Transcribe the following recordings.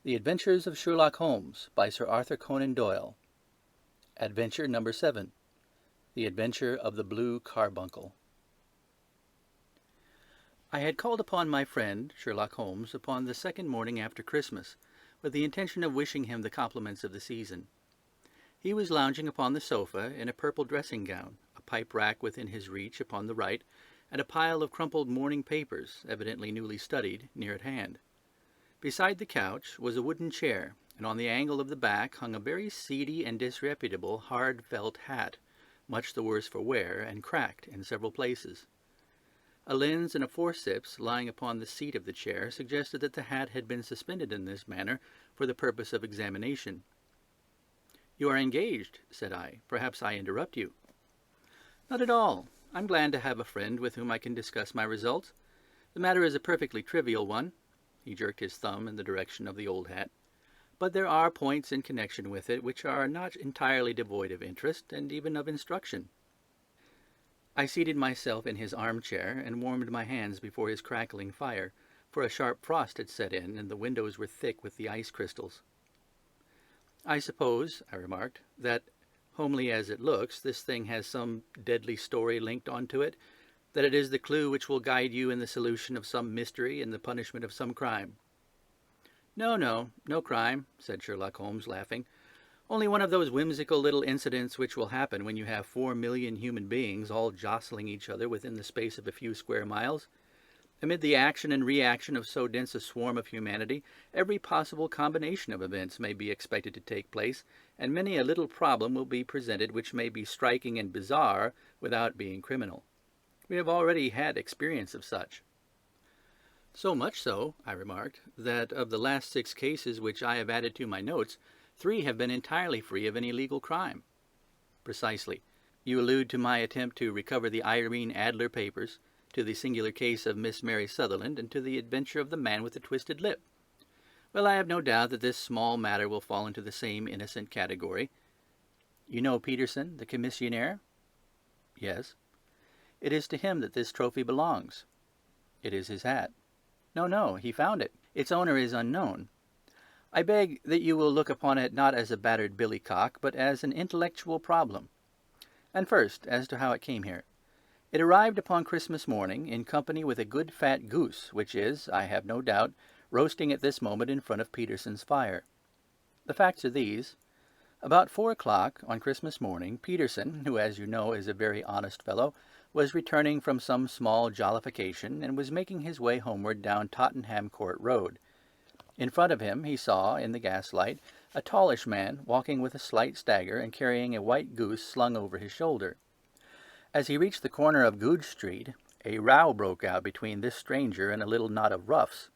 The Adventures of Sherlock Holmes by Sir Arthur Conan Doyle. Adventure number 7. The Adventure of the Blue Carbuncle. I had called upon my friend, Sherlock Holmes, upon the second morning after Christmas, with the intention of wishing him the compliments of the season. He was lounging upon the sofa in a purple dressing-gown, a pipe-rack within his reach upon the right, and a pile of crumpled morning papers, evidently newly studied, near at hand. Beside the couch was a wooden chair, and on the angle of the back hung a very seedy and disreputable hard felt hat, much the worse for wear and cracked in several places. A lens and a forceps lying upon the seat of the chair suggested that the hat had been suspended in this manner for the purpose of examination. "You are engaged," said I. "Perhaps I interrupt you." "Not at all. I'm glad to have a friend with whom I can discuss my results. The matter is a perfectly trivial one." He jerked his thumb in the direction of the old hat. "But there are points in connection with it which are not entirely devoid of interest and even of instruction." I seated myself in his armchair and warmed my hands before his crackling fire, for a sharp frost had set in and the windows were thick with the ice crystals. "I suppose," I remarked, "that, homely as it looks, this thing has some deadly story linked on to it, that it is the clue which will guide you in the solution of some mystery and the punishment of some crime." No crime," said Sherlock Holmes, laughing. "Only one of those whimsical little incidents which will happen when you have 4,000,000 human beings all jostling each other within the space of a few square miles. Amid the action and reaction of so dense a swarm of humanity, every possible combination of events may be expected to take place, and many a little problem will be presented which may be striking and bizarre without being criminal. We have already had experience of such." "So much so," I remarked, "that of the last 6 cases which I have added to my notes, 3 have been entirely free of any legal crime." "Precisely. You allude to my attempt to recover the Irene Adler papers, to the singular case of Miss Mary Sutherland, and to the adventure of the man with the twisted lip. Well, I have no doubt that this small matter will fall into the same innocent category. You know Peterson, the commissionaire?" "Yes." "It is to him that this trophy belongs." "It is his hat." No, he found it. Its owner is unknown. I beg that you will look upon it not as a battered billycock, but as an intellectual problem. And first, as to how it came here. It arrived upon Christmas morning in company with a good fat goose, which is, I have no doubt, roasting at this moment in front of Peterson's fire. The facts are these. About 4 o'clock on Christmas morning, Peterson, who, as you know, is a very honest fellow, was returning from some small jollification and was making his way homeward down Tottenham Court Road. In front of him he saw, in the gaslight, a tallish man walking with a slight stagger and carrying a white goose slung over his shoulder. As he reached the corner of Goodge Street, a row broke out between this stranger and a little knot of roughs.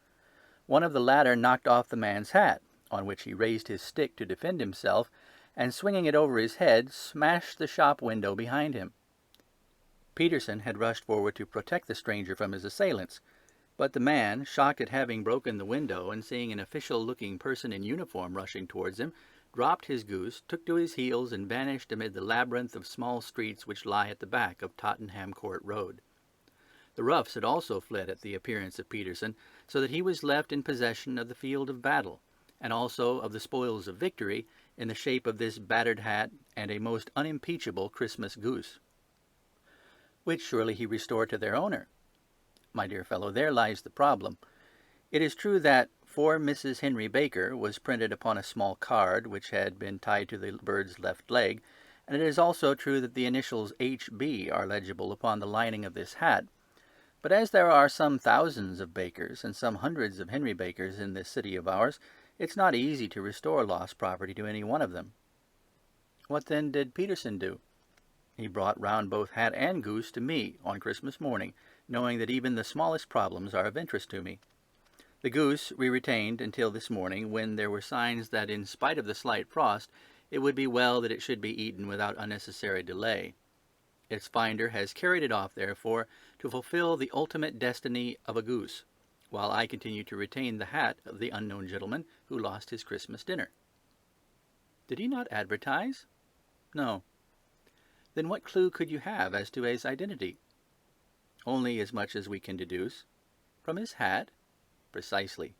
One of the latter knocked off the man's hat, on which he raised his stick to defend himself, and swinging it over his head, smashed the shop window behind him. Peterson had rushed forward to protect the stranger from his assailants, but the man, shocked at having broken the window and seeing an official-looking person in uniform rushing towards him, dropped his goose, took to his heels, and vanished amid the labyrinth of small streets which lie at the back of Tottenham Court Road. The roughs had also fled at the appearance of Peterson, so that he was left in possession of the field of battle, and also of the spoils of victory, in the shape of this battered hat and a most unimpeachable Christmas goose. Which surely he restored to their owner. My dear fellow, there lies the problem. It is true that "For Mrs. Henry Baker" was printed upon a small card which had been tied to the bird's left leg, and it is also true that the initials H.B. are legible upon the lining of this hat. But as there are some thousands of Bakers and some hundreds of Henry Bakers in this city of ours, it's not easy to restore lost property to any one of them. What then did Peterson do? He brought round both hat and goose to me on Christmas morning, knowing that even the smallest problems are of interest to me. The goose we retained until this morning, when there were signs that, in spite of the slight frost, it would be well that it should be eaten without unnecessary delay. Its finder has carried it off, therefore, to fulfill the ultimate destiny of a goose, while I continue to retain the hat of the unknown gentleman who lost his Christmas dinner. Did he not advertise? No. Then what clue could you have as to his identity? Only as much as we can deduce. From his hat? Precisely.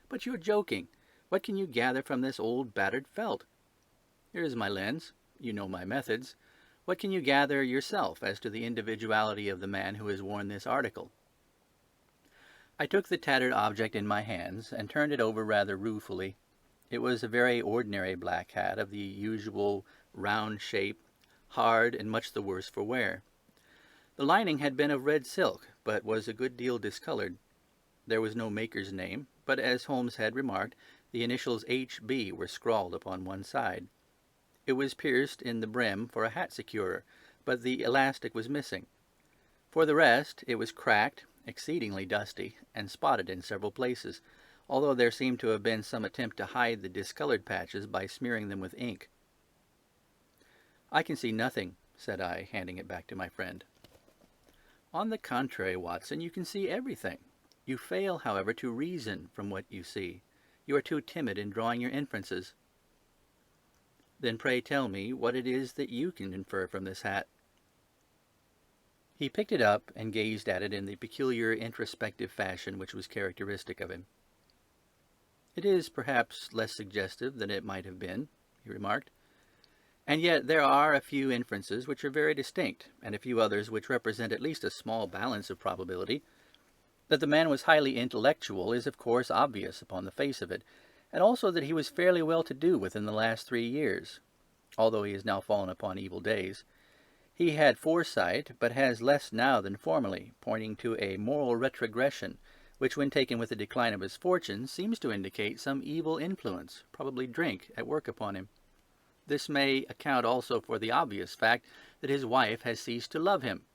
But you're joking. What can you gather from this old battered felt? Here is my lens. You know my methods. What can you gather yourself as to the individuality of the man who has worn this article?" I took the tattered object in my hands and turned it over rather ruefully. It was a very ordinary black hat of the usual round shape, hard and much the worse for wear. The lining had been of red silk, but was a good deal discolored. There was no maker's name, but as Holmes had remarked, the initials H.B. were scrawled upon one side. It was pierced in the brim for a hat securer, but the elastic was missing. For the rest, it was cracked, exceedingly dusty, and spotted in several places, although there seemed to have been some attempt to hide the discolored patches by smearing them with ink. "I can see nothing," said I, handing it back to my friend. "On the contrary, Watson, you can see everything. You fail, however, to reason from what you see. You are too timid in drawing your inferences." "Then pray tell me what it is that you can infer from this hat." He picked it up and gazed at it in the peculiar introspective fashion which was characteristic of him. "It is perhaps less suggestive than it might have been," he remarked. "And yet there are a few inferences which are very distinct, and a few others which represent at least a small balance of probability. That the man was highly intellectual is of course obvious upon the face of it, and also that he was fairly well-to-do within the last 3 years, although he has now fallen upon evil days. He had foresight, but has less now than formerly, pointing to a moral retrogression, which when taken with the decline of his fortune seems to indicate some evil influence, probably drink, at work upon him. This may account also for the obvious fact that his wife has ceased to love him."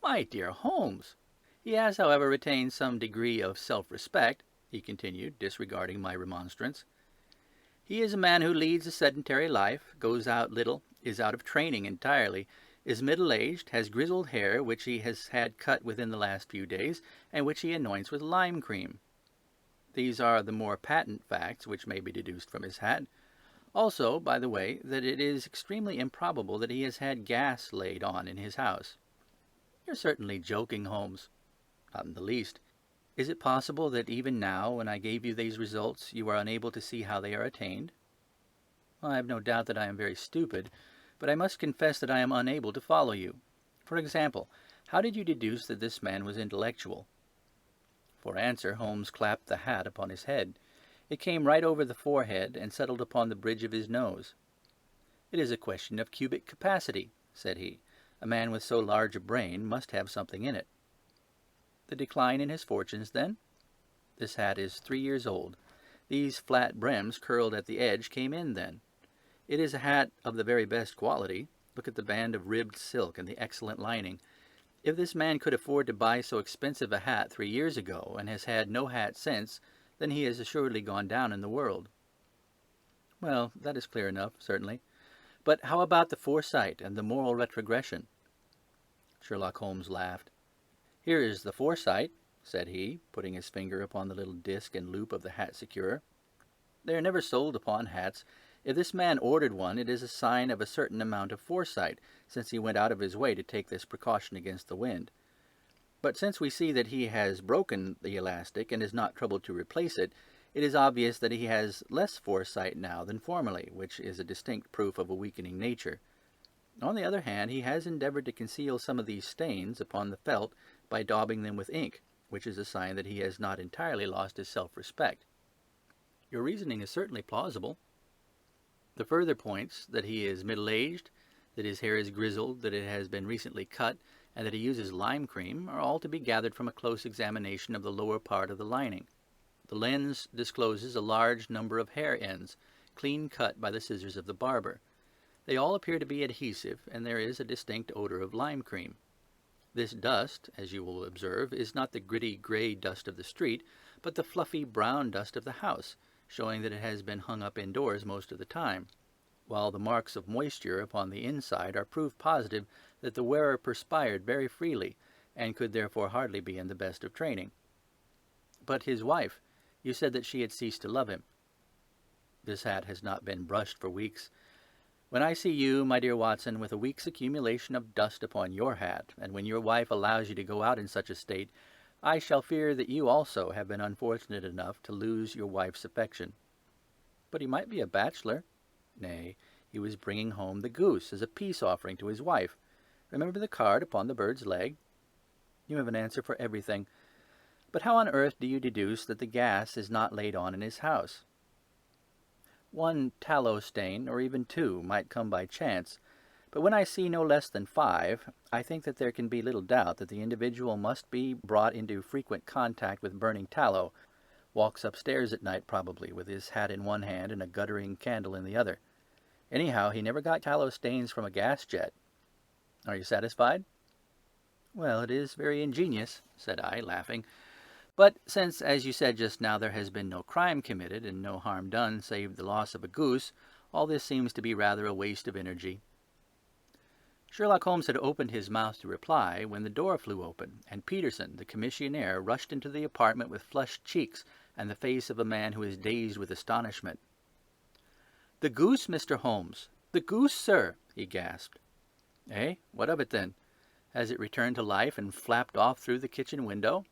"My dear Holmes!" "He has, however, retained some degree of self-respect," he continued, disregarding my remonstrance. "He is a man who leads a sedentary life, goes out little, is out of training entirely, is middle-aged, has grizzled hair which he has had cut within the last few days, and which he anoints with lime cream. These are the more patent facts which may be deduced from his hat. Also, by the way, that it is extremely improbable that he has had gas laid on in his house." "You're certainly joking, Holmes." "Not in the least. Is it possible that even now, when I gave you these results, you are unable to see how they are attained?" "I have no doubt that I am very stupid, but I must confess that I am unable to follow you. For example, how did you deduce that this man was intellectual?" For answer, Holmes clapped the hat upon his head. It came right over the forehead and settled upon the bridge of his nose. "It is a question of cubic capacity," said he. "A man with so large a brain must have something in it." "The decline in his fortunes, then?" "This hat is 3 years old. These flat brims curled at the edge came in then. It is a hat of the very best quality. Look at the band of ribbed silk and the excellent lining. If this man could afford to buy so expensive a hat 3 years ago, and has had no hat since, then he has assuredly gone down in the world." "Well, that is clear enough, certainly. But how about the foresight and the moral retrogression?" Sherlock Holmes laughed. "Here is the foresight," said he, putting his finger upon the little disc and loop of the hat securer. "They are never sold upon hats. If this man ordered one, it is a sign of a certain amount of foresight, since he went out of his way to take this precaution against the wind. But since we see that he has broken the elastic and is not troubled to replace it, it is obvious that he has less foresight now than formerly, which is a distinct proof of a weakening nature. On the other hand, he has endeavored to conceal some of these stains upon the felt by daubing them with ink, which is a sign that he has not entirely lost his self-respect." "Your reasoning is certainly plausible." "The further points, that he is middle-aged, that his hair is grizzled, that it has been recently cut, and that he uses lime cream, are all to be gathered from a close examination of the lower part of the lining. The lens discloses a large number of hair ends, clean cut by the scissors of the barber. They all appear to be adhesive, and there is a distinct odor of lime cream. This dust, as you will observe, is not the gritty grey dust of the street, but the fluffy brown dust of the house, showing that it has been hung up indoors most of the time, while the marks of moisture upon the inside are proof positive that the wearer perspired very freely, and could therefore hardly be in the best of training." "But his wife, you said that she had ceased to love him." "This hat has not been brushed for weeks. When I see you, my dear Watson, with a week's accumulation of dust upon your hat, and when your wife allows you to go out in such a state, I shall fear that you also have been unfortunate enough to lose your wife's affection." But he might be a bachelor. Nay, he was bringing home the goose as a peace offering to his wife. Remember the card upon the bird's leg? You have an answer for everything. But how on earth do you deduce that the gas is not laid on in his house? One tallow stain, or even two, might come by chance, but when I see no less than 5, I think that there can be little doubt that the individual must be brought into frequent contact with burning tallow, walks upstairs at night probably, with his hat in one hand and a guttering candle in the other. Anyhow, he never got tallow stains from a gas jet. Are you satisfied? Well, it is very ingenious, said I, laughing. But since, as you said just now, there has been no crime committed and no harm done save the loss of a goose, all this seems to be rather a waste of energy. Sherlock Holmes had opened his mouth to reply when the door flew open, and Peterson, the commissionaire, rushed into the apartment with flushed cheeks and the face of a man who is dazed with astonishment. "The goose, Mr. Holmes! The goose, sir!" he gasped. "Eh? What of it, then? Has it returned to life and flapped off through the kitchen window?"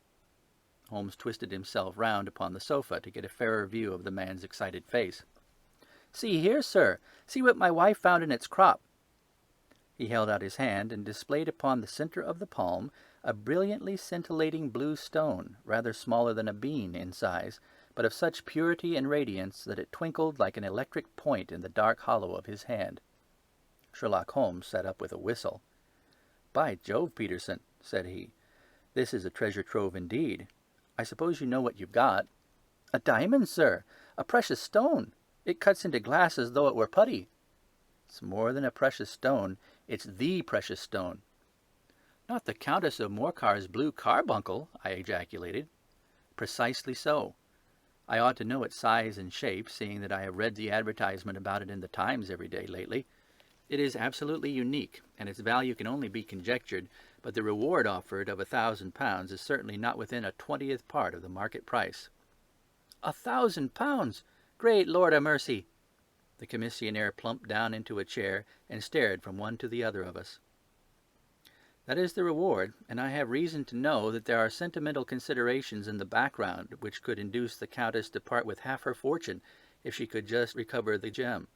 Holmes twisted himself round upon the sofa to get a fairer view of the man's excited face. "See here, sir! See what my wife found in its crop!" He held out his hand and displayed upon the center of the palm a brilliantly scintillating blue stone, rather smaller than a bean in size, but of such purity and radiance that it twinkled like an electric point in the dark hollow of his hand. Sherlock Holmes sat up with a whistle. "By Jove, Peterson," said he, "this is a treasure trove indeed. I suppose you know what you've got." "A diamond, sir! A precious stone! It cuts into glass as though it were putty." "It's more than a precious stone. It's the precious stone." "Not the Countess of Morcar's blue carbuncle!" I ejaculated. "Precisely so. I ought to know its size and shape, seeing that I have read the advertisement about it in the Times every day lately. It is absolutely unique, and its value can only be conjectured, but the reward offered of £1,000 is certainly not within a 20th part of the market price." £1,000! Great Lord a mercy! The commissionaire plumped down into a chair and stared from one to the other of us. "That is the reward, and I have reason to know that there are sentimental considerations in the background which could induce the Countess to part with half her fortune if she could just recover the gem."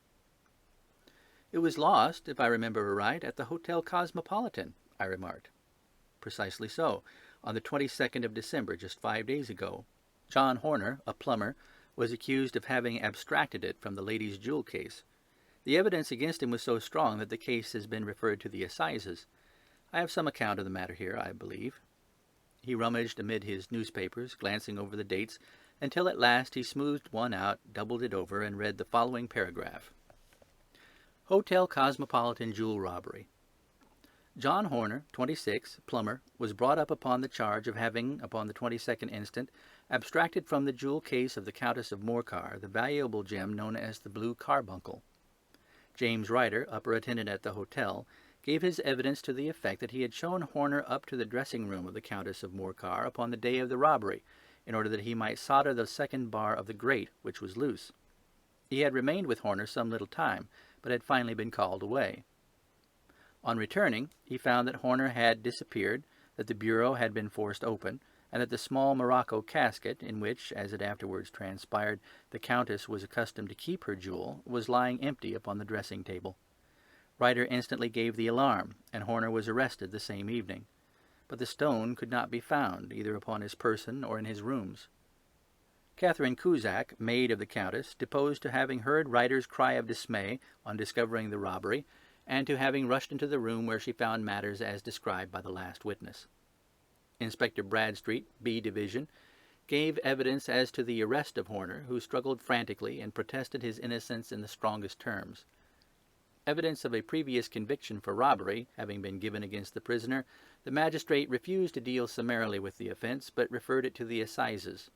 "It was lost, if I remember aright, at the Hotel Cosmopolitan," I remarked. "Precisely so, on the 22nd of December, just 5 days ago. John Horner, a plumber, was accused of having abstracted it from the lady's jewel case. The evidence against him was so strong that the case has been referred to the assizes. I have some account of the matter here, I believe." He rummaged amid his newspapers, glancing over the dates, until at last he smoothed one out, doubled it over, and read the following paragraph. "Hotel Cosmopolitan Jewel Robbery. John Horner, 26, plumber, was brought up upon the charge of having, upon the 22nd instant, abstracted from the jewel case of the Countess of Morcar the valuable gem known as the blue carbuncle. James Ryder, upper attendant at the hotel, gave his evidence to the effect that he had shown Horner up to the dressing-room of the Countess of Morcar upon the day of the robbery, in order that he might solder the second bar of the grate, which was loose. He had remained with Horner some little time, but had finally been called away. On returning, he found that Horner had disappeared, that the bureau had been forced open, and that the small morocco casket, in which, as it afterwards transpired, the Countess was accustomed to keep her jewel, was lying empty upon the dressing-table. Ryder instantly gave the alarm, and Horner was arrested the same evening. But the stone could not be found, either upon his person or in his rooms. Catherine Cusack, maid of the Countess, deposed to having heard Ryder's cry of dismay on discovering the robbery, and to having rushed into the room where she found matters as described by the last witness. Inspector Bradstreet, B Division, gave evidence as to the arrest of Horner, who struggled frantically and protested his innocence in the strongest terms. Evidence of a previous conviction for robbery having been given against the prisoner, the magistrate refused to deal summarily with the offence, but referred it to the assizes.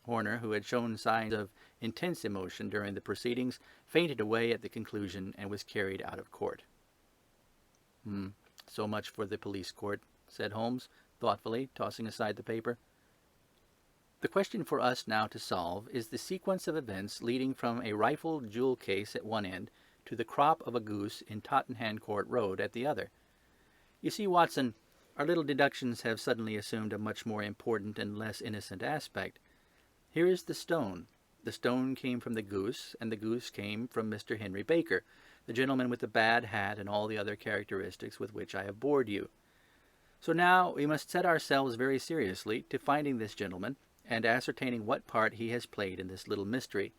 Horner, who had shown signs of intense emotion during the proceedings, fainted away at the conclusion and was carried out of court. So much for the police court," said Holmes, thoughtfully, tossing aside the paper. "The question for us now to solve is the sequence of events leading from a rifled jewel case at one end to the crop of a goose in Tottenham Court Road at the other. You see, Watson, our little deductions have suddenly assumed a much more important and less innocent aspect. Here is the stone, The stone came from the goose, and the goose came from Mr. Henry Baker, the gentleman with the bad hat and all the other characteristics with which I have bored you. So now we must set ourselves very seriously to finding this gentleman and ascertaining what part he has played in this little mystery.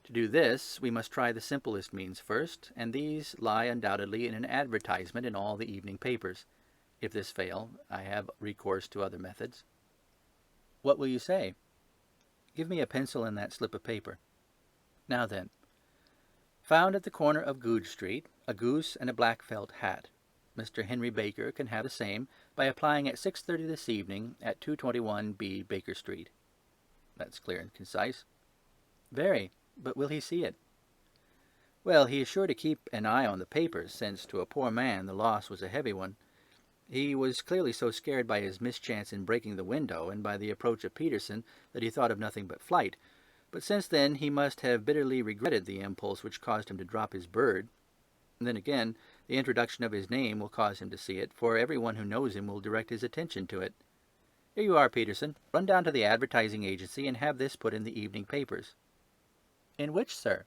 To do this, we must try the simplest means first, and these lie undoubtedly in an advertisement in all the evening papers. If this fail, I have recourse to other methods. What will you say? Give me a pencil and that slip of paper. Now then, found at the corner of Goodge Street, a goose and a black felt hat. Mr. Henry Baker can have the same by applying at 6:30 this evening at 221B Baker Street. That's clear and concise. Very, but will he see it? Well, he is sure to keep an eye on the papers, since to a poor man the loss was a heavy one. He was clearly so scared by his mischance in breaking the window and by the approach of Peterson that he thought of nothing but flight. But since then he must have bitterly regretted the impulse which caused him to drop his bird. And then again, the introduction of his name will cause him to see it, for everyone who knows him will direct his attention to it. Here you are, Peterson. Run down to the advertising agency and have this put in the evening papers. In which, sir?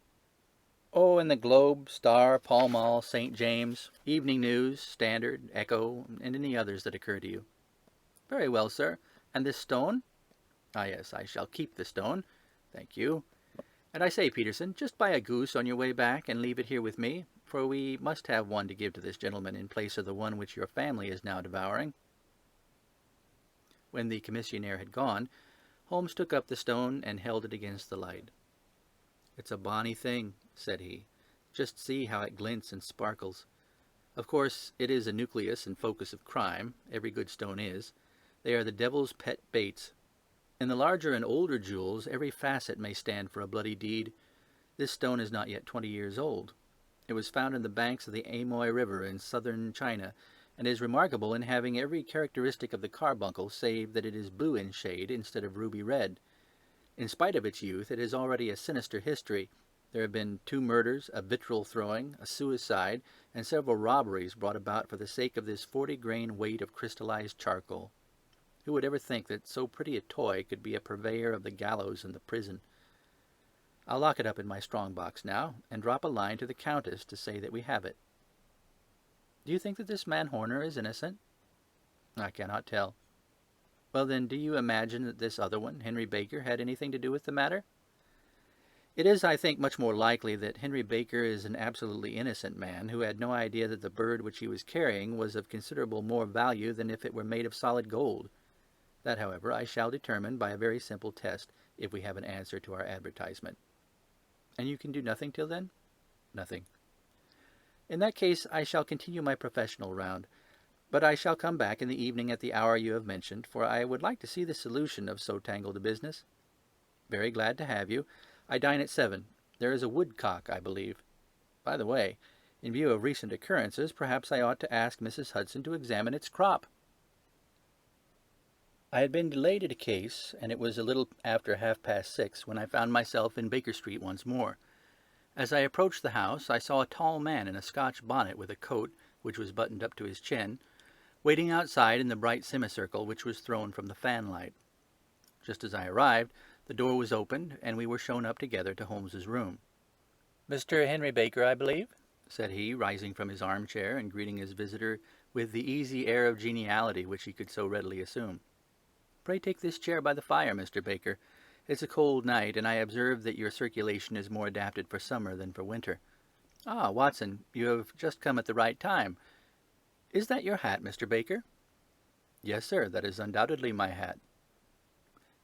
Oh, in the Globe, Star, Pall Mall, St. James, Evening News, Standard, Echo, and any others that occur to you. Very well, sir. And this stone? Ah, yes, I shall keep the stone. Thank you. And I say, Peterson, just buy a goose on your way back and leave it here with me, for we must have one to give to this gentleman in place of the one which your family is now devouring. When the commissionaire had gone, Holmes took up the stone and held it against the light. It's a bonny thing, said he. Just see how it glints and sparkles. Of course, it is a nucleus and focus of crime. Every good stone is. They are the devil's pet baits. In the larger and older jewels, every facet may stand for a bloody deed. This stone is not yet 20 years old. It was found in the banks of the Amoy River in southern China, and is remarkable in having every characteristic of the carbuncle, save that it is blue in shade instead of ruby red. In spite of its youth, it has already a sinister history. There have been 2 murders, a vitriol throwing, a suicide, and several robberies brought about for the sake of this 40-grain weight of crystallized charcoal. Who would ever think that so pretty a toy could be a purveyor of the gallows and the prison? I'll lock it up in my strong-box now, and drop a line to the Countess to say that we have it. Do you think that this man Horner is innocent? I cannot tell. Well, then, do you imagine that this other one, Henry Baker, had anything to do with the matter? It is, I think, much more likely that Henry Baker is an absolutely innocent man who had no idea that the bird which he was carrying was of considerable more value than if it were made of solid gold. That, however, I shall determine by a very simple test if we have an answer to our advertisement. And you can do nothing till then? Nothing. In that case, I shall continue my professional round. But I shall come back in the evening at the hour you have mentioned, for I would like to see the solution of so tangled a business. Very glad to have you. I dine at 7. There is a woodcock, I believe. By the way, in view of recent occurrences, perhaps I ought to ask Mrs. Hudson to examine its crop. I had been delayed at a case, and it was a little after 6:30 when I found myself in Baker Street once more. As I approached the house, I saw a tall man in a Scotch bonnet with a coat, which was buttoned up to his chin, waiting outside in the bright semicircle which was thrown from the fanlight. Just as I arrived, the door was opened, and we were shown up together to Holmes's room. "Mr. Henry Baker, I believe?" said he, rising from his armchair and greeting his visitor with the easy air of geniality which he could so readily assume. "Pray take this chair by the fire, Mr. Baker. It's a cold night, and I observe that your circulation is more adapted for summer than for winter. Ah, Watson, you have just come at the right time. Is that your hat, Mr. Baker?" "Yes, sir, that is undoubtedly my hat."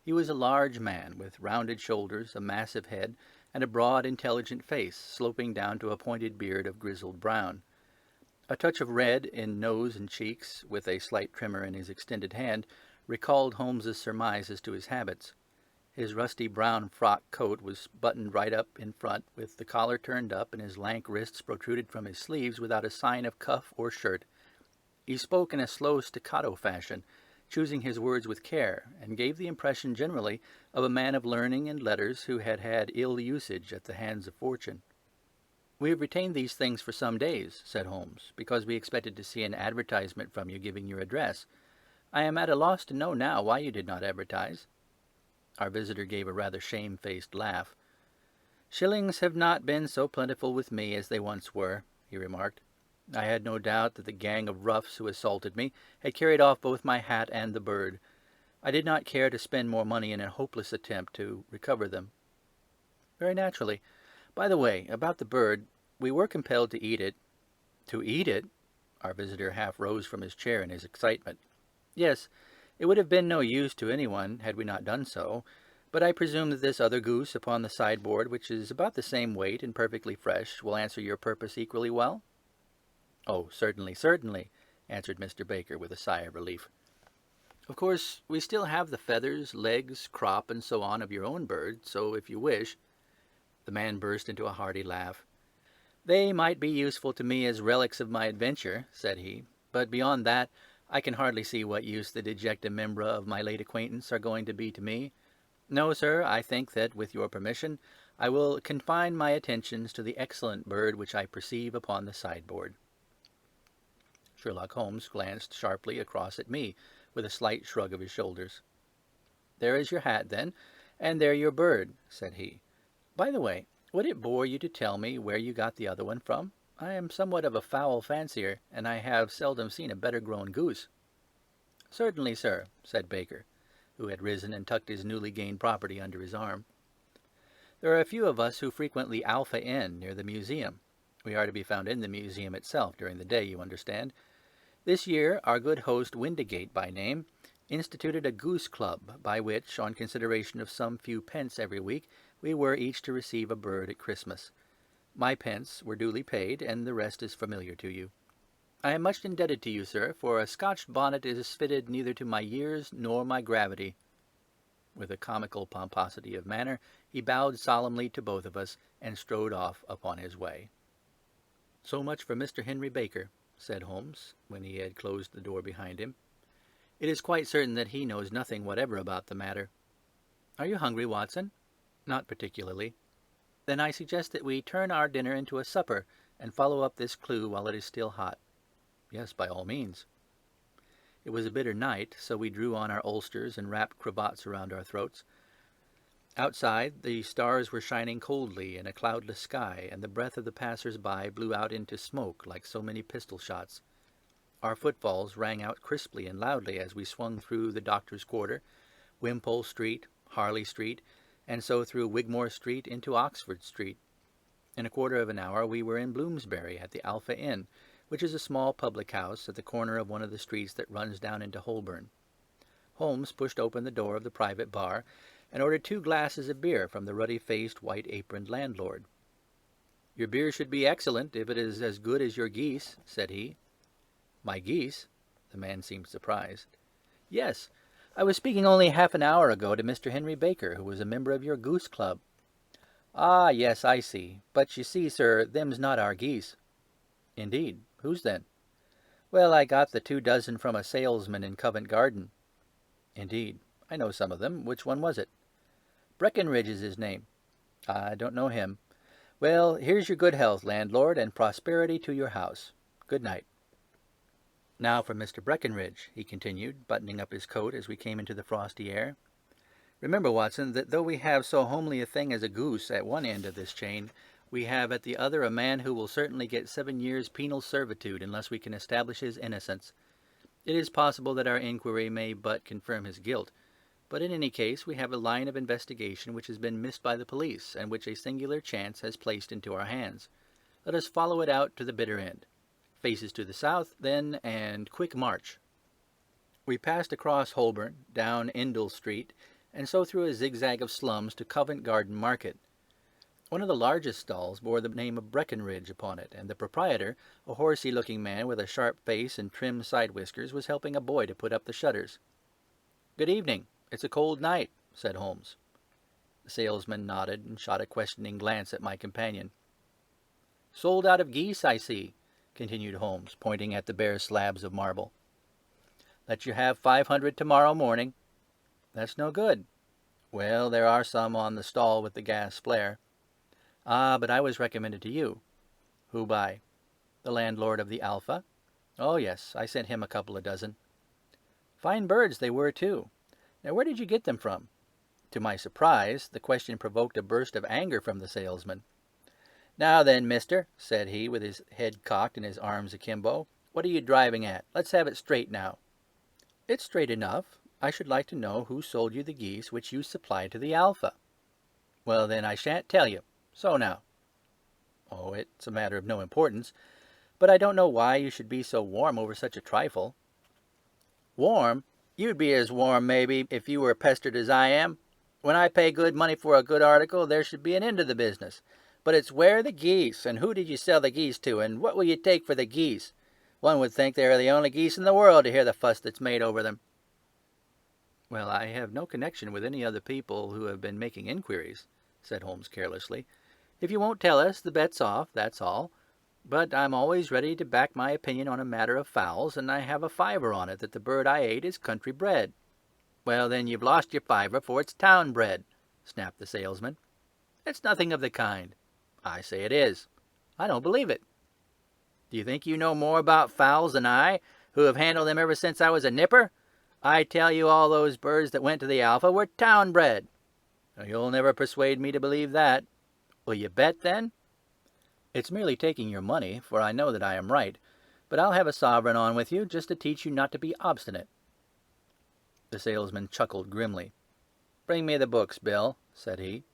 He was a large man, with rounded shoulders, a massive head, and a broad, intelligent face, sloping down to a pointed beard of grizzled brown. A touch of red in nose and cheeks, with a slight tremor in his extended hand, recalled Holmes's surmise as to his habits. His rusty brown frock coat was buttoned right up in front, with the collar turned up, and his lank wrists protruded from his sleeves without a sign of cuff or shirt. He spoke in a slow staccato fashion, choosing his words with care, and gave the impression generally of a man of learning and letters who had had ill usage at the hands of fortune. "We have retained these things for some days," said Holmes, "because we expected to see an advertisement from you giving your address. I am at a loss to know now why you did not advertise." Our visitor gave a rather shamefaced laugh. "Shillings have not been so plentiful with me as they once were," he remarked. "I had no doubt that the gang of roughs who assaulted me had carried off both my hat and the bird. I did not care to spend more money in a hopeless attempt to recover them." "Very naturally. By the way, about the bird, we were compelled to eat it." "To eat it?" Our visitor half rose from his chair in his excitement. "Yes, it would have been no use to anyone had we not done so. But I presume that this other goose upon the sideboard, which is about the same weight and perfectly fresh, will answer your purpose equally well?" "Oh, certainly, certainly," answered Mr. Baker with a sigh of relief. "Of course, we still have the feathers, legs, crop, and so on of your own bird, so if you wish—" The man burst into a hearty laugh. "They might be useful to me as relics of my adventure," said he, "but beyond that, I can hardly see what use the dejecta membra of my late acquaintance are going to be to me. No, sir, I think that, with your permission, I will confine my attentions to the excellent bird which I perceive upon the sideboard." Sherlock Holmes glanced sharply across at me, with a slight shrug of his shoulders. "There is your hat, then, and there your bird," said he. "By the way, would it bore you to tell me where you got the other one from? I am somewhat of a fowl fancier, and I have seldom seen a better grown goose." "Certainly, sir," said Baker, who had risen and tucked his newly gained property under his arm. "There are a few of us who frequent the Alpha Inn near the museum. We are to be found in the museum itself during the day, you understand. This year our good host, Windigate by name, instituted a goose club, by which, on consideration of some few pence every week, we were each to receive a bird at Christmas. My pence were duly paid, and the rest is familiar to you. I am much indebted to you, sir, for a Scotch bonnet is fitted neither to my years nor my gravity." With a comical pomposity of manner, he bowed solemnly to both of us, and strode off upon his way. "So much for Mr. Henry Baker," said Holmes, when he had closed the door behind him. "It is quite certain that he knows nothing whatever about the matter. Are you hungry, Watson?" "Not particularly." "Then I suggest that we turn our dinner into a supper, and follow up this clue while it is still hot." "Yes, by all means." It was a bitter night, so we drew on our ulsters and wrapped cravats around our throats. Outside, the stars were shining coldly in a cloudless sky, and the breath of the passers-by blew out into smoke like so many pistol shots. Our footfalls rang out crisply and loudly as we swung through the Doctor's Quarter, Wimpole Street, Harley Street, and so through Wigmore Street into Oxford Street. In a quarter of an hour we were in Bloomsbury at the Alpha Inn, which is a small public house at the corner of one of the streets that runs down into Holborn. Holmes pushed open the door of the private bar, and ordered 2 glasses of beer from the ruddy-faced, white-aproned landlord. "Your beer should be excellent, if it is as good as your geese," said he. "My geese?" The man seemed surprised. "Yes. I was speaking only half an hour ago to Mr. Henry Baker, who was a member of your goose club." "Ah, yes, I see. But you see, sir, them's not our geese." "Indeed. Whose then?" "Well, I got the 2 dozen from a salesman in Covent Garden." "Indeed. I know some of them. Which one was it?" "Breckenridge is his name." "I don't know him. Well, here's your good health, landlord, and prosperity to your house. Good night." "Now for Mr. Breckenridge," he continued, buttoning up his coat as we came into the frosty air. "Remember, Watson, that though we have so homely a thing as a goose at one end of this chain, we have at the other a man who will certainly get 7 years' penal servitude unless we can establish his innocence. It is possible that our inquiry may but confirm his guilt, but in any case we have a line of investigation which has been missed by the police, and which a singular chance has placed into our hands. Let us follow it out to the bitter end. Faces to the south, then, and quick march." We passed across Holborn, down Indal Street, and so through a zigzag of slums to Covent Garden Market. One of the largest stalls bore the name of Breckenridge upon it, and the proprietor, a horsey-looking man with a sharp face and trim side-whiskers, was helping a boy to put up the shutters. "Good evening. It's a cold night," said Holmes. The salesman nodded and shot a questioning glance at my companion. "Sold out of geese, I see," continued Holmes, pointing at the bare slabs of marble. "Let you have 500 tomorrow morning." "That's no good." "Well, there are some on the stall with the gas flare." "Ah, but I was recommended to you." "Who by?" "The landlord of the Alpha." "Oh, yes, I sent him a couple of dozen." "Fine birds they were, too. Now, where did you get them from?" To my surprise, the question provoked a burst of anger from the salesman. "Now then, mister," said he, with his head cocked and his arms akimbo, "what are you driving at? Let's have it straight now." "It's straight enough. I should like to know who sold you the geese which you supplied to the Alpha." "Well, then, I shan't tell you. So now." "Oh, it's a matter of no importance. But I don't know why you should be so warm over such a trifle." "Warm? You'd be as warm, maybe, if you were pestered as I am. When I pay good money for a good article, there should be an end to the business. But it's where the geese, and who did you sell the geese to, and what will you take for the geese? One would think they are the only geese in the world to hear the fuss that's made over them." "Well, I have no connection with any other people who have been making inquiries," said Holmes carelessly. "If you won't tell us, the bet's off, that's all. But I'm always ready to back my opinion on a matter of fowls, and I have a fiver on it that the bird I ate is country bred." "Well, then, you've lost your fiver, for it's town bred," snapped the salesman. "It's nothing of the kind." "I say it is." "I don't believe it." "Do you think you know more about fowls than I, who have handled them ever since I was a nipper? I tell you all those birds that went to the Alpha were town bred." "You'll never persuade me to believe that." "Will you bet, then?" "It's merely taking your money, for I know that I am right. But I'll have a sovereign on with you, just to teach you not to be obstinate." The salesman chuckled grimly. "Bring me the books, Bill," said he.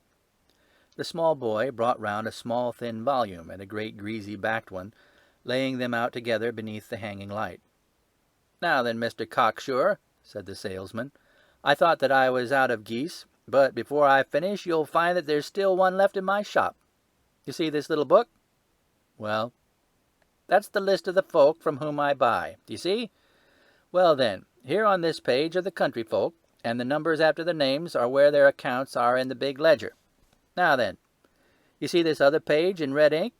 The small boy brought round a small thin volume and a great greasy-backed one, laying them out together beneath the hanging light. "Now then, Mr. Cocksure," said the salesman, "I thought that I was out of geese, but before I finish you'll find that there's still one left in my shop. You see this little book? Well, that's the list of the folk from whom I buy. Do you see? Well then, here on this page are the country folk, and the numbers after the names are where their accounts are in the big ledger. Now then, you see this other page in red ink?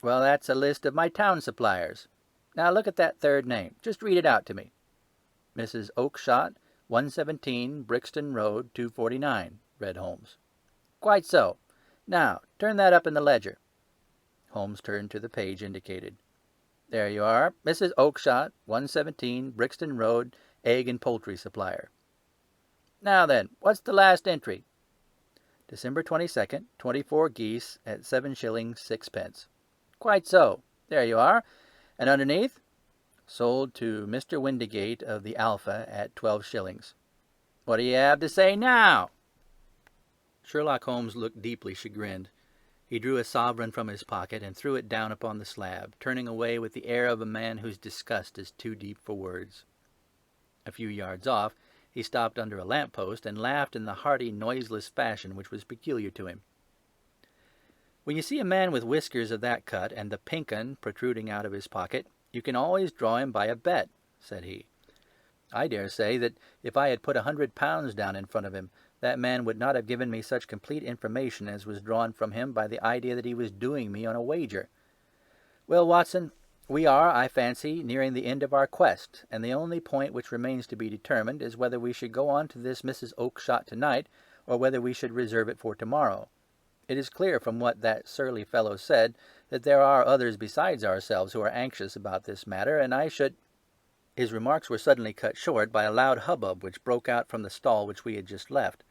Well, that's a list of my town suppliers. Now look at that third name. Just read it out to me." "Mrs. Oakshott, 117 Brixton Road, 249, read Holmes. "Quite so. Now, turn that up in the ledger." Holmes turned to the page indicated. "There you are, Mrs. Oakshott, 117 Brixton Road, egg and poultry supplier. Now then, what's the last entry?" "December 22nd, 24 geese at 7 shillings 6 pence. "Quite so. There you are. And underneath? Sold to Mr. Windigate of the Alpha at 12 shillings. What do you have to say now?" Sherlock Holmes looked deeply chagrined. He drew a sovereign from his pocket and threw it down upon the slab, turning away with the air of a man whose disgust is too deep for words. A few yards off, he stopped under a lamp-post and laughed in the hearty, noiseless fashion which was peculiar to him. "When you see a man with whiskers of that cut and the pink 'un protruding out of his pocket, you can always draw him by a bet," said he. "I dare say that if I had put £100 down in front of him, that man would not have given me such complete information as was drawn from him by the idea that he was doing me on a wager. Well, Watson, we are, I fancy, nearing the end of our quest, and the only point which remains to be determined is whether we should go on to this Mrs. Oakshott tonight, or whether we should reserve it for tomorrow. It is clear from what that surly fellow said that there are others besides ourselves who are anxious about this matter, and I should—" His remarks were suddenly cut short by a loud hubbub which broke out from the stall which we had just left.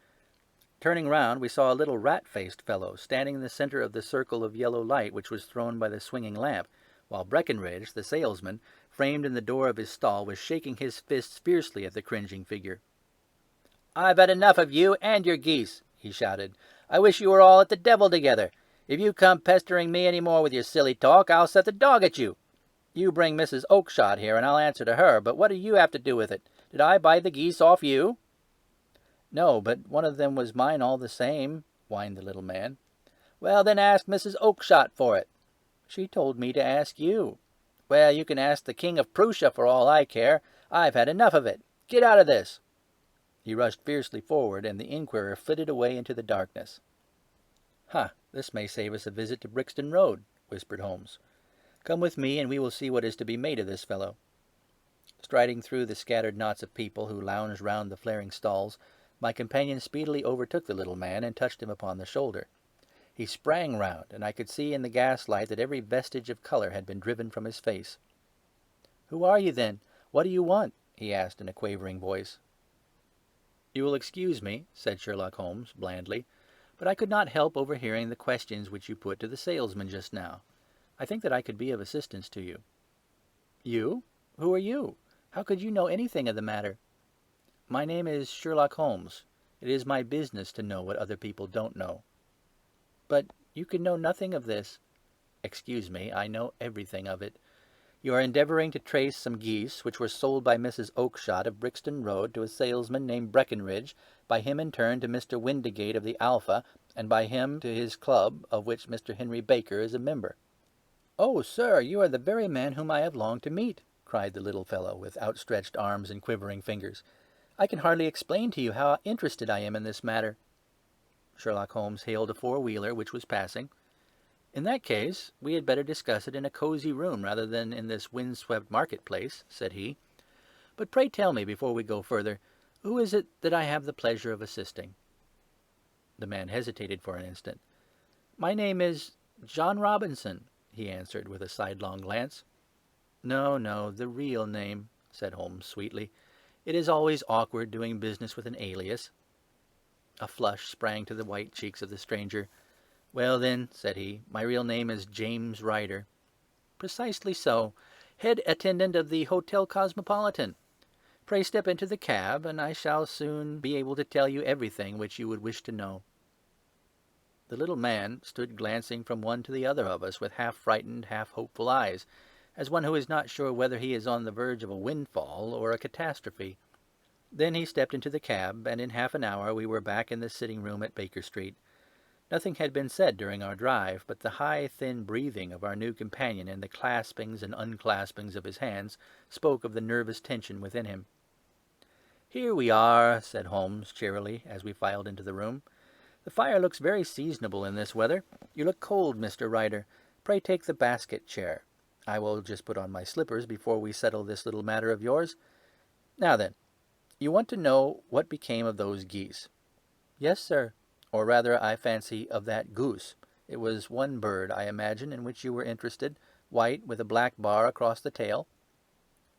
Turning round, we saw a little rat-faced fellow standing in the center of the circle of yellow light which was thrown by the swinging lamp, while Breckenridge, the salesman, framed in the door of his stall, was shaking his fists fiercely at the cringing figure. "I've had enough of you and your geese," he shouted. "I wish you were all at the devil together. If you come pestering me any more with your silly talk, I'll set the dog at you. You bring Mrs. Oakshott here, and I'll answer to her, but what do you have to do with it? Did I buy the geese off you?" "No, but one of them was mine all the same," whined the little man. "Well, then ask Mrs. Oakshott for it." "She told me to ask you." "Well, you can ask the King of Prussia for all I care. I've had enough of it. Get out of this." He rushed fiercely forward, and the inquirer flitted away into the darkness. "Ha, this may save us a visit to Brixton Road," whispered Holmes. "Come with me, and we will see what is to be made of this fellow." Striding through the scattered knots of people who lounged round the flaring stalls, my companion speedily overtook the little man and touched him upon the shoulder. He sprang round, and I could see in the gaslight that every vestige of color had been driven from his face. "Who are you, then? What do you want?" he asked in a quavering voice. "You will excuse me," said Sherlock Holmes, blandly, "but I could not help overhearing the questions which you put to the salesman just now. I think that I could be of assistance to you." "You? Who are you? How could you know anything of the matter?" "My name is Sherlock Holmes. It is my business to know what other people don't know." "But you can know nothing of this." "Excuse me, I know everything of it. You are endeavouring to trace some geese which were sold by Mrs. Oakshott of Brixton Road to a salesman named Breckenridge, by him in turn to Mr. Windigate of the Alpha, and by him to his club, of which Mr. Henry Baker is a member." "Oh, sir, you are the very man whom I have longed to meet," cried the little fellow, with outstretched arms and quivering fingers. "I can hardly explain to you how interested I am in this matter." Sherlock Holmes hailed a four-wheeler which was passing. "In that case, we had better discuss it in a cosy room rather than in this wind-swept market-place," said he. "But pray tell me, before we go further, who is it that I have the pleasure of assisting?" The man hesitated for an instant. "My name is John Robinson," he answered, with a sidelong glance. "No, no, the real name," said Holmes sweetly. "It is always awkward doing business with an alias." A flush sprang to the white cheeks of the stranger. "Well, then," said he, "my real name is James Ryder." "Precisely so. Head attendant of the Hotel Cosmopolitan. Pray step into the cab, and I shall soon be able to tell you everything which you would wish to know." The little man stood glancing from one to the other of us with half-frightened, half-hopeful eyes, as one who is not sure whether he is on the verge of a windfall or a catastrophe. Then he stepped into the cab, and in half an hour we were back in the sitting-room at Baker Street. Nothing had been said during our drive, but the high, thin breathing of our new companion and the claspings and unclaspings of his hands spoke of the nervous tension within him. "Here we are," said Holmes cheerily, as we filed into the room. "The fire looks very seasonable in this weather. You look cold, Mr. Ryder. Pray take the basket chair. I will just put on my slippers before we settle this little matter of yours. Now then, you want to know what became of those geese?" "Yes, sir." "Or rather, I fancy, of that goose. It was one bird, I imagine, in which you were interested, white, with a black bar across the tail."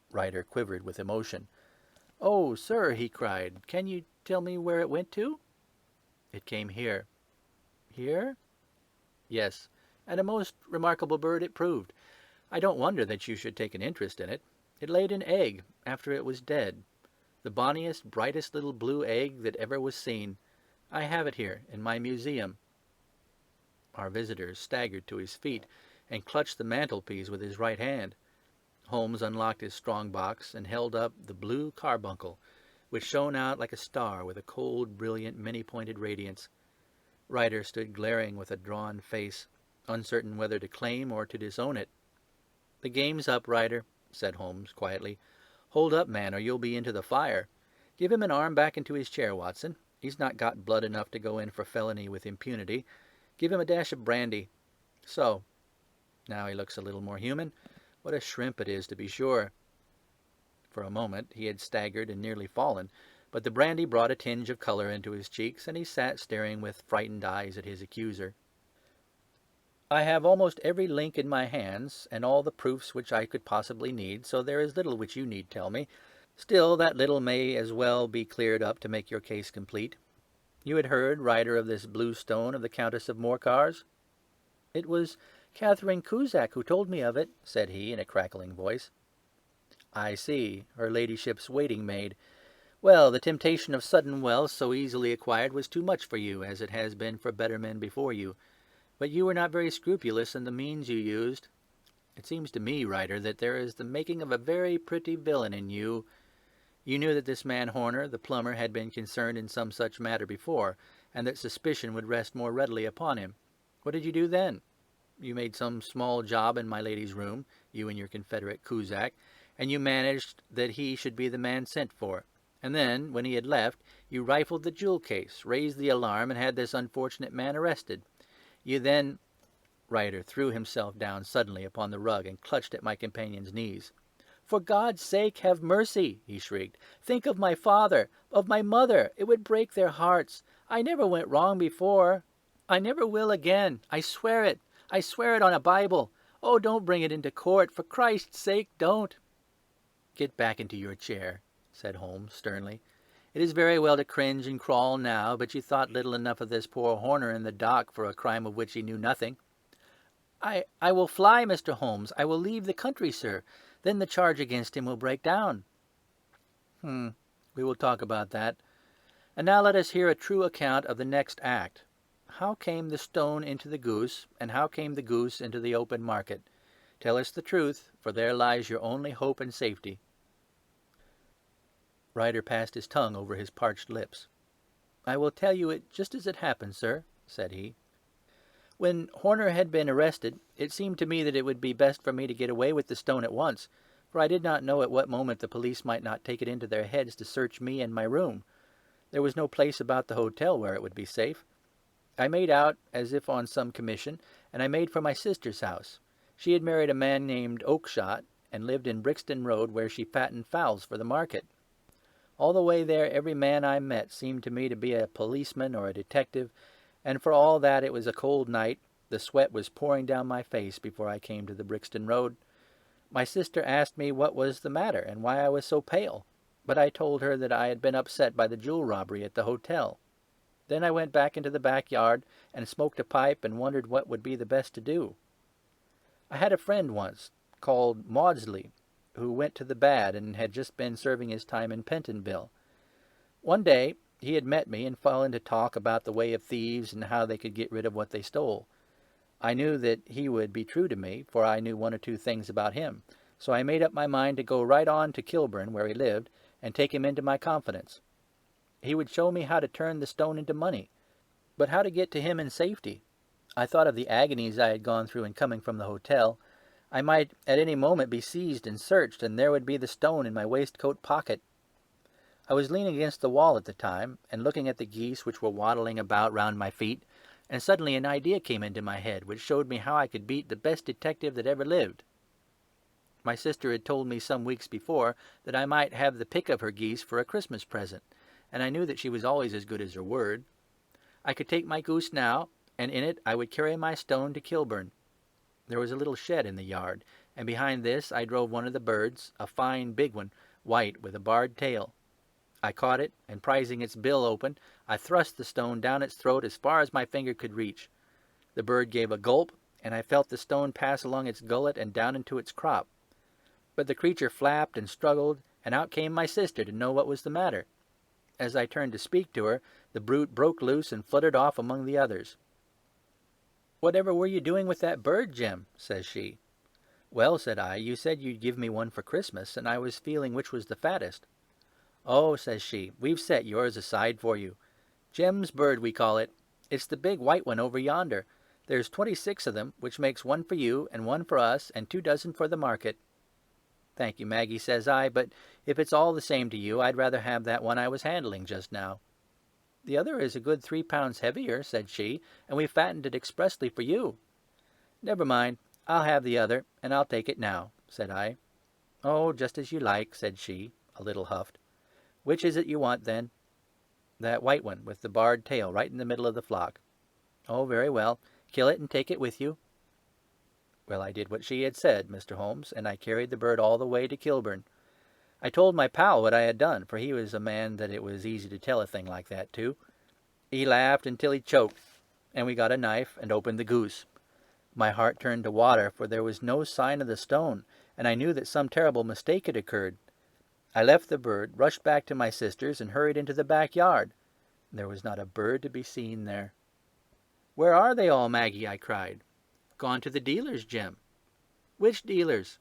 Ryder quivered with emotion. "Oh, sir," he cried, "can you tell me where it went to?" "It came here." "Here?" "Yes, and a most remarkable bird it proved. I don't wonder that you should take an interest in it. It laid an egg after it was dead. The bonniest, brightest little blue egg that ever was seen. I have it here in my museum." Our visitor staggered to his feet and clutched the mantelpiece with his right hand. Holmes unlocked his strong-box and held up the blue carbuncle, which shone out like a star with a cold, brilliant, many-pointed radiance. Ryder stood glaring with a drawn face, uncertain whether to claim or to disown it. "The game's up, Ryder," said Holmes quietly. "Hold up, man, or you'll be into the fire. Give him an arm back into his chair, Watson. He's not got blood enough to go in for felony with impunity. Give him a dash of brandy. So. Now he looks a little more human. What a shrimp it is, to be sure." For a moment he had staggered and nearly fallen, but the brandy brought a tinge of color into his cheeks, and he sat staring with frightened eyes at his accuser. "I have almost every link in my hands, and all the proofs which I could possibly need, so there is little which you need tell me. Still, that little may as well be cleared up to make your case complete. You had heard, Ryder, of this blue stone of the Countess of Morcar's?" "It was Catherine Cusack who told me of it," said he in a crackling voice. "I see, her ladyship's waiting-maid. Well, the temptation of sudden wealth so easily acquired was too much for you, as it has been for better men before you. But you were not very scrupulous in the means you used. It seems to me, Ryder, that there is the making of a very pretty villain in you. You knew that this man Horner, the plumber, had been concerned in some such matter before, and that suspicion would rest more readily upon him. What did you do then? You made some small job in my lady's room, you and your confederate Cusack, and you managed that he should be the man sent for. And then, when he had left, you rifled the jewel case, raised the alarm, and had this unfortunate man arrested. You then—" Ryder threw himself down suddenly upon the rug and clutched at my companion's knees. "For God's sake, have mercy!" he shrieked. "Think of my father, of my mother. It would break their hearts. I never went wrong before. I never will again. I swear it. I swear it on a Bible. Oh, don't bring it into court. For Christ's sake, don't." "Get back into your chair," said Holmes sternly. It is very well to cringe and crawl now, but you thought little enough of this poor Horner in the dock for a crime of which he knew nothing. I will fly, Mr. Holmes. I will leave the country, sir. Then the charge against him will break down. We will talk about that. And now let us hear a true account of the next act. How came the stone into the goose, and how came the goose into the open market? Tell us the truth, for there lies your only hope and safety. Ryder passed his tongue over his parched lips. I will tell you it just as it happened, sir, said he. When Horner had been arrested, it seemed to me that it would be best for me to get away with the stone at once, for I did not know at what moment the police might not take it into their heads to search me and my room. There was no place about the hotel where it would be safe. I made out as if on some commission, and I made for my sister's house. She had married a man named Oakshott, and lived in Brixton Road, where she fattened fowls for the market. All the way there every man I met seemed to me to be a policeman or a detective, and for all that it was a cold night, the sweat was pouring down my face before I came to the Brixton Road. My sister asked me what was the matter, and why I was so pale, but I told her that I had been upset by the jewel robbery at the hotel. Then I went back into the backyard and smoked a pipe and wondered what would be the best to do. I had a friend once, called Maudsley, who went to the bad and had just been serving his time in Pentonville. One day he had met me and fell into talk about the way of thieves and how they could get rid of what they stole. I knew that he would be true to me, for I knew one or two things about him, so I made up my mind to go right on to Kilburn, where he lived, and take him into my confidence. He would show me how to turn the stone into money, but how to get to him in safety. I thought of the agonies I had gone through in coming from the hotel. I might at any moment be seized and searched, and there would be the stone in my waistcoat pocket. I was leaning against the wall at the time, and looking at the geese which were waddling about round my feet, and suddenly an idea came into my head which showed me how I could beat the best detective that ever lived. My sister had told me some weeks before that I might have the pick of her geese for a Christmas present, and I knew that she was always as good as her word. I could take my goose now, and in it I would carry my stone to Kilburn. There was a little shed in the yard, and behind this I drove one of the birds, a fine big one, white with a barred tail. I caught it, and prizing its bill open, I thrust the stone down its throat as far as my finger could reach. The bird gave a gulp, and I felt the stone pass along its gullet and down into its crop. But the creature flapped and struggled, and out came my sister to know what was the matter. As I turned to speak to her, the brute broke loose and fluttered off among the others. "Whatever were you doing with that bird, Jim?" says she. "Well," said I, "you said you'd give me one for Christmas, and I was feeling which was the fattest." "Oh," says she, "we've set yours aside for you. Jem's bird, we call it. It's the big white one over yonder. There's 26 of them, which makes one for you and one for us and 2 dozen for the market." "Thank you, Maggie," says I, "but if it's all the same to you, I'd rather have that one I was handling just now." "The other is a good 3 pounds heavier," said she, "and we fattened it expressly for you." "Never mind, I'll have the other, and I'll take it now," said I. "Oh, just as you like," said she, a little huffed. "Which is it you want, then?" "That white one, with the barred tail, right in the middle of the flock." "Oh, very well. Kill it and take it with you." Well, I did what she had said, Mr. Holmes, and I carried the bird all the way to Kilburn. I told my pal what I had done, for he was a man that it was easy to tell a thing like that to. He laughed until he choked, and we got a knife and opened the goose. My heart turned to water, for there was no sign of the stone, and I knew that some terrible mistake had occurred. I left the bird, rushed back to my sister's, and hurried into the backyard. There was not a bird to be seen there. "Where are they all, Maggie?" I cried. "Gone to the dealers, Jem." "Which dealers?"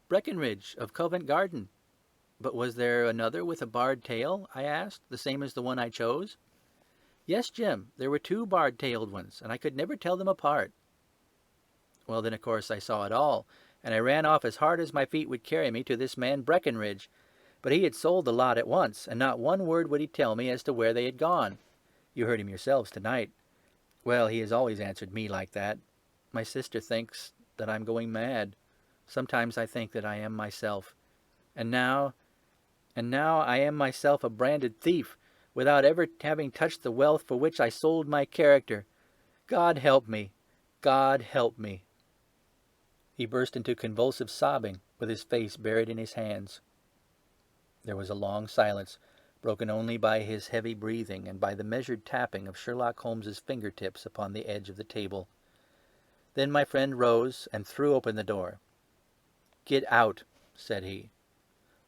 "Breckenridge, of Covent Garden." "But was there another with a barred tail?" I asked, "the same as the one I chose?" "Yes, Jim, there were 2 barred-tailed ones, and I could never tell them apart." Well, then, of course, I saw it all, and I ran off as hard as my feet would carry me to this man Breckenridge. But he had sold the lot at once, and not one word would he tell me as to where they had gone. You heard him yourselves tonight. Well, he has always answered me like that. My sister thinks that I'm going mad. Sometimes I think that I am myself. And now I am myself a branded thief, without ever having touched the wealth for which I sold my character. God help me! God help me!" He burst into convulsive sobbing, with his face buried in his hands. There was a long silence, broken only by his heavy breathing and by the measured tapping of Sherlock Holmes's fingertips upon the edge of the table. Then my friend rose and threw open the door. "Get out," said he.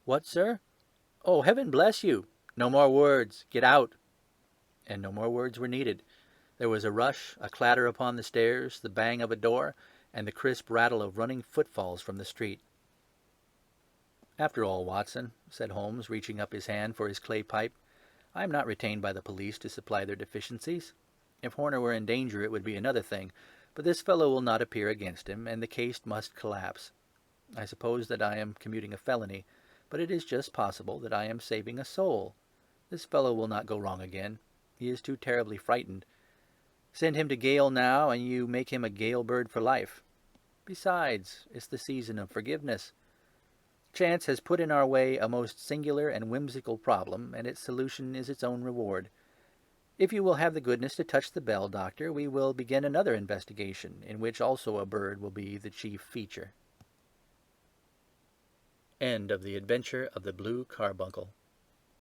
"What, sir?" "Oh, heaven bless you! No more words. Get out." And no more words were needed. There was a rush, a clatter upon the stairs, the bang of a door, and the crisp rattle of running footfalls from the street. "After all, Watson," said Holmes, reaching up his hand for his clay pipe, "I am not retained by the police to supply their deficiencies. If Horner were in danger it would be another thing, but this fellow will not appear against him, and the case must collapse. I suppose that I am commuting a felony, but it is just possible that I am saving a soul. This fellow will not go wrong again. He is too terribly frightened. Send him to gaol now, and you make him a gaol bird for life. Besides, it's the season of forgiveness. Chance has put in our way a most singular and whimsical problem, and its solution is its own reward. If you will have the goodness to touch the bell, Doctor, we will begin another investigation, in which also a bird will be the chief feature." End of The Adventure of the Blue Carbuncle.